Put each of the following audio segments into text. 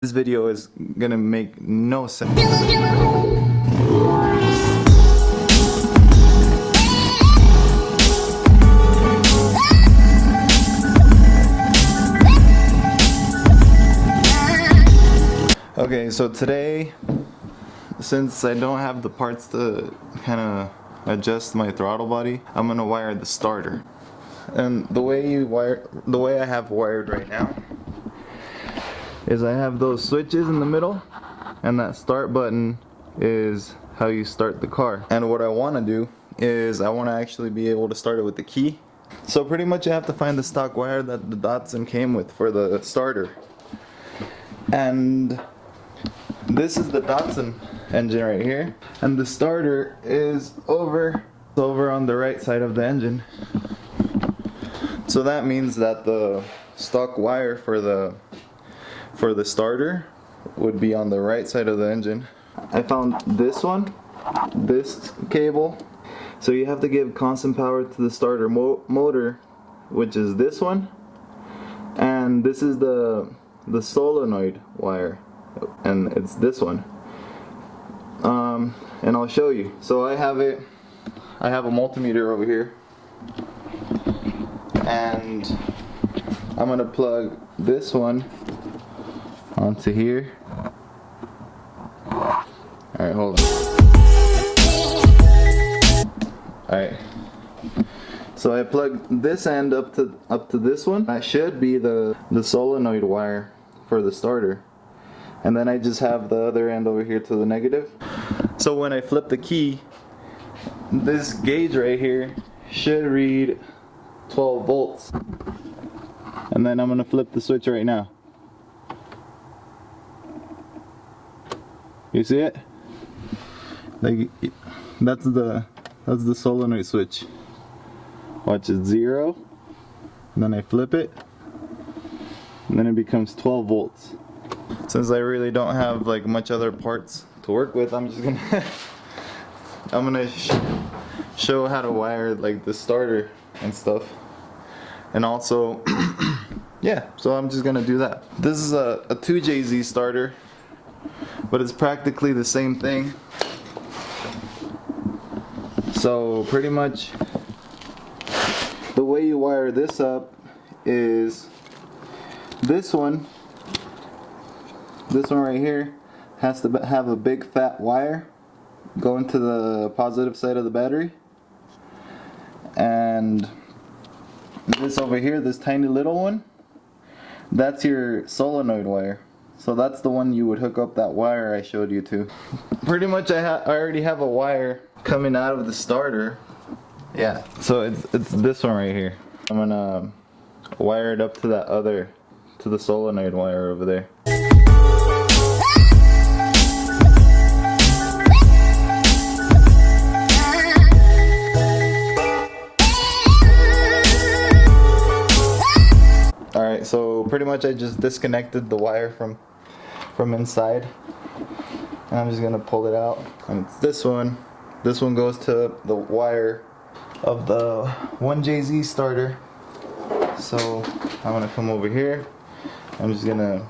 This video is gonna make no sense. Okay, so today, since I don't have the parts to kind of adjust my throttle body, I'm gonna wire the starter. And the way I have wired right now is I have those switches in the middle, and that start button is how you start the car. And what I want to do is I want to actually be able to start it with the key. So pretty much I have to find the stock wire that the Datsun came with for the starter. And this is the Datsun engine right here, and the starter is over on the right side of the engine. So that means that the stock wire for the starter would be on the right side of the engine. I found this one, this cable. So you have to give constant power to the starter motor, which is this one, and this is the solenoid wire, and it's this one. And I'll show you. So I have a multimeter over here, and I'm gonna plug this one onto here. Alright, hold on. Alright. So I plug this end up to this one. That should be the solenoid wire for the starter. And then I just have the other end over here to the negative. So when I flip the key, this gauge right here should read 12 volts. And then I'm gonna flip the switch right now. You see it? Like, that's the solenoid switch. Watch it, 0, and then I flip it, and then it becomes 12 volts. Since I really don't have like much other parts to work with, I'm just gonna show how to wire like the starter and stuff, and also yeah, so I'm just gonna do that. This is a 2JZ starter, but it's practically the same thing. So pretty much the way you wire this up is this one right here has to have a big fat wire going to the positive side of the battery, and this over here, this tiny little one, that's your solenoid wire. So that's the one you would hook up that wire I showed you to. Pretty much I already have a wire coming out of the starter. Yeah, so it's this one right here. I'm gonna wire it up to to the solenoid wire over there. Alright, so pretty much I just disconnected the wire from inside, and I'm just gonna pull it out, and it's this one. This one goes to the wire of the 1JZ starter. So I'm gonna come over here. I'm just gonna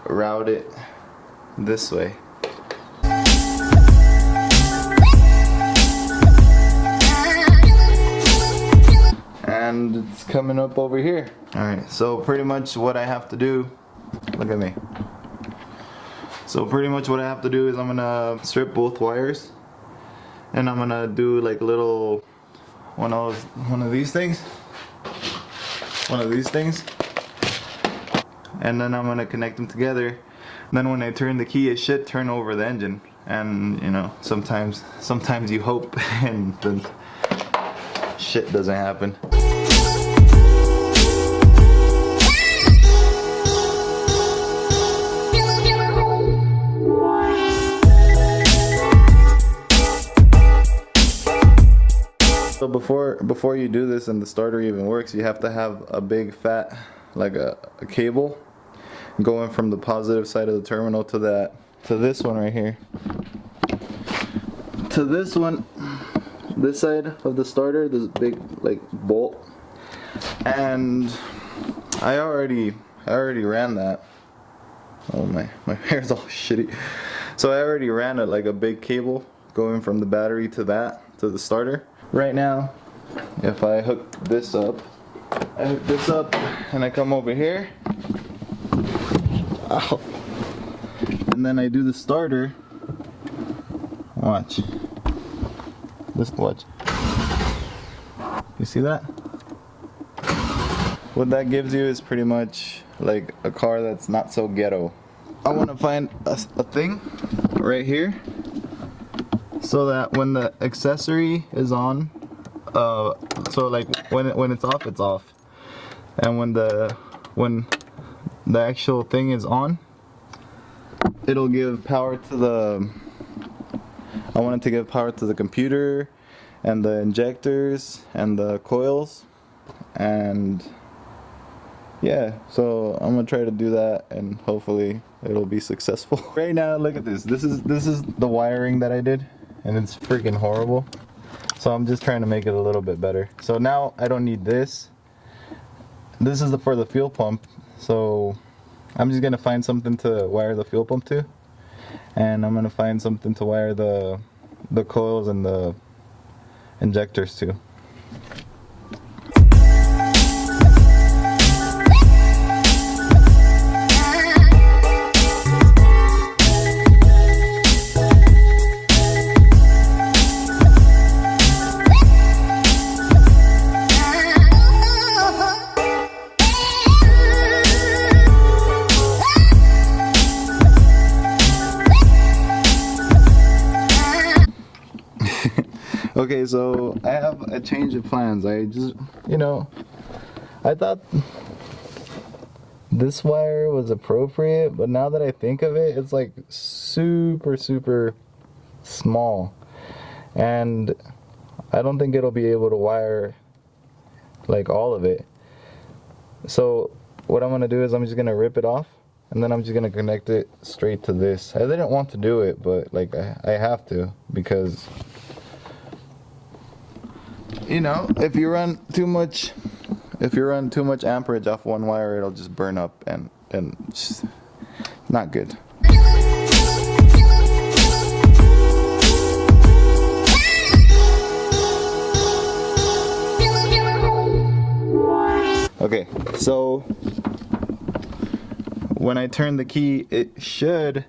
route it this way. And it's coming up over here. Alright, so pretty much what I have to do, look at me. So pretty much what I have to do is I'm gonna strip both wires, and I'm gonna do like a little one of these things, and then I'm gonna connect them together. And then when I turn the key, it should turn over the engine. And you know, sometimes you hope and then shit doesn't happen. So before you do this and the starter even works, you have to have a big fat, like a cable going from the positive side of the terminal to this one right here. To this one, this side of the starter, this big like bolt. And I already ran that. Oh my hair's all shitty. So I already ran it like a big cable going from the battery to the starter. Right now, if I hook this up, and I come over here. Ow. And then I do the starter. Watch. Just watch. You see that? What that gives you is pretty much like a car that's not so ghetto. I want to find a thing right here so that when the accessory is on, so like when it's off, it's off, and when the actual thing is on, it'll give power to the. I want it to give power to the computer, and the injectors, and the coils, and yeah. So I'm gonna try to do that, and hopefully it'll be successful. Right now, look at this. This is the wiring that I did, and it's freaking horrible. So I'm just trying to make it a little bit better. So now I don't need this. This is for the fuel pump. So I'm just gonna find something to wire the fuel pump to, and I'm gonna find something to wire the coils and the injectors to. Okay, so I have a change of plans. I just, I thought this wire was appropriate, but now that I think of it, it's like super small, and I don't think it'll be able to wire like all of it. So what I'm gonna do is I'm just gonna rip it off, and then I'm just gonna connect it straight to this. I didn't want to do it, but like I have to, because if you run too much amperage off one wire, it'll just burn up, and it's not good. Okay, so when I turn the key, it should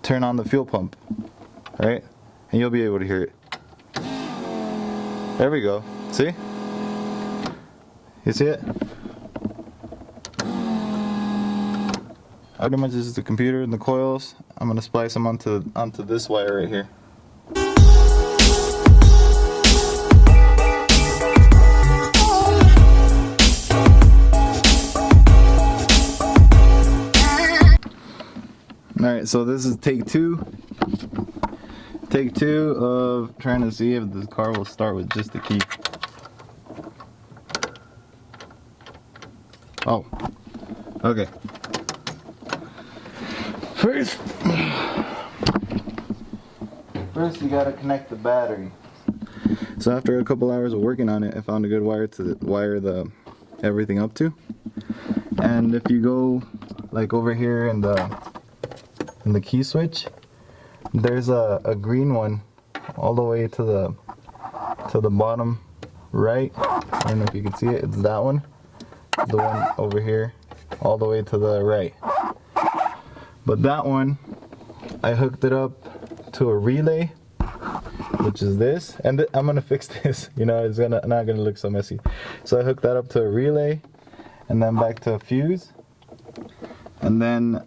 turn on the fuel pump, right? And you'll be able to hear it. There we go. See? You see it? Pretty much this is the computer and the coils. I'm gonna splice them onto this wire right here. Alright, so this is take two. Take two of trying to see if this car will start with just the key. Oh, okay. First you gotta connect the battery. So after a couple hours of working on it, I found a good wire to wire everything up to. And if you go like over here in the key switch, there's a green one all the way to the bottom right. I don't know if you can see it. It's that one. The one over here all the way to the right. But that one, I hooked it up to a relay, which is this, and I'm gonna fix this. It's not gonna look so messy. So I hooked that up to a relay, and then back to a fuse, and then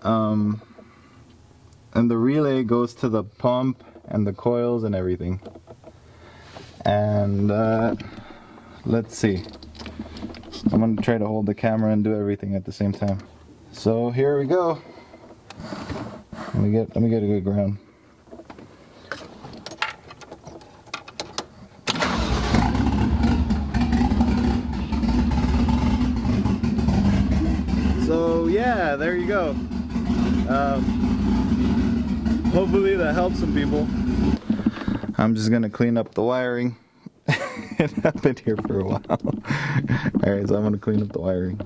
and the relay goes to the pump and the coils and everything. And let's see. I'm gonna try to hold the camera and do everything at the same time. So here we go. Let me get a good ground. So yeah, there you go. Hopefully that helps some people. I'm just gonna clean up the wiring. I've been here for a while. Alright, so I'm gonna clean up the wiring.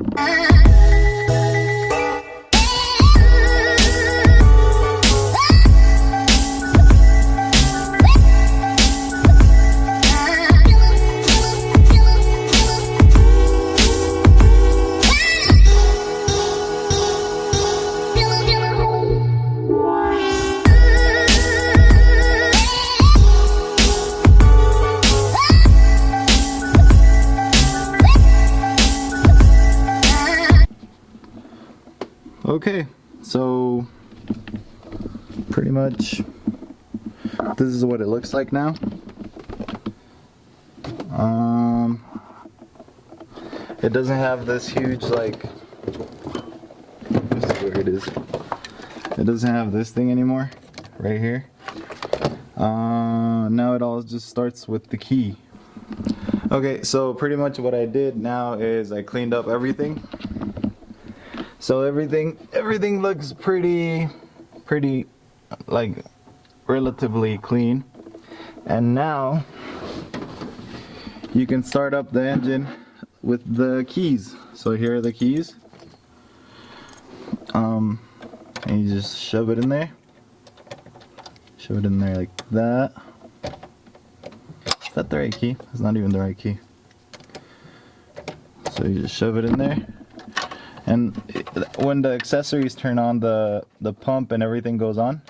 Okay, so pretty much this is what it looks like now. It doesn't have this huge, like, this is where it is. It doesn't have this thing anymore, right here. Now it all just starts with the key. Okay, so pretty much what I did now is I cleaned up everything. So everything looks pretty like relatively clean. And now you can start up the engine with the keys. So here are the keys. And you just shove it in there. Shove it in there like that. Is that the right key? It's not even the right key. So you just shove it in there. And when the accessories turn on, the pump and everything goes on.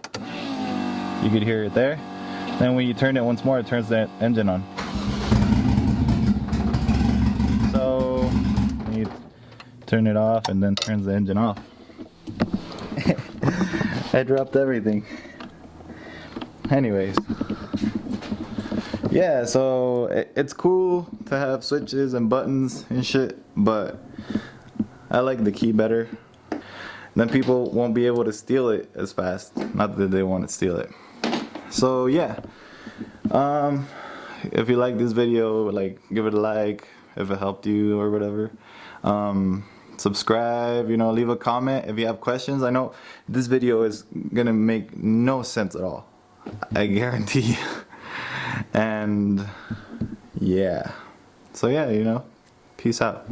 You could hear it there. Then when you turn it once more, it turns the engine on. So you turn it off and then turns the engine off. I dropped everything. Anyways, yeah, so it's cool to have switches and buttons and shit, but I like the key better. Then people won't be able to steal it as fast. Not that they want to steal it. So yeah, if you like this video, like, give it a like if it helped you or whatever. Subscribe, you know, leave a comment if you have questions. I know this video is gonna make no sense at all, I guarantee. And yeah, so yeah, you know, peace out.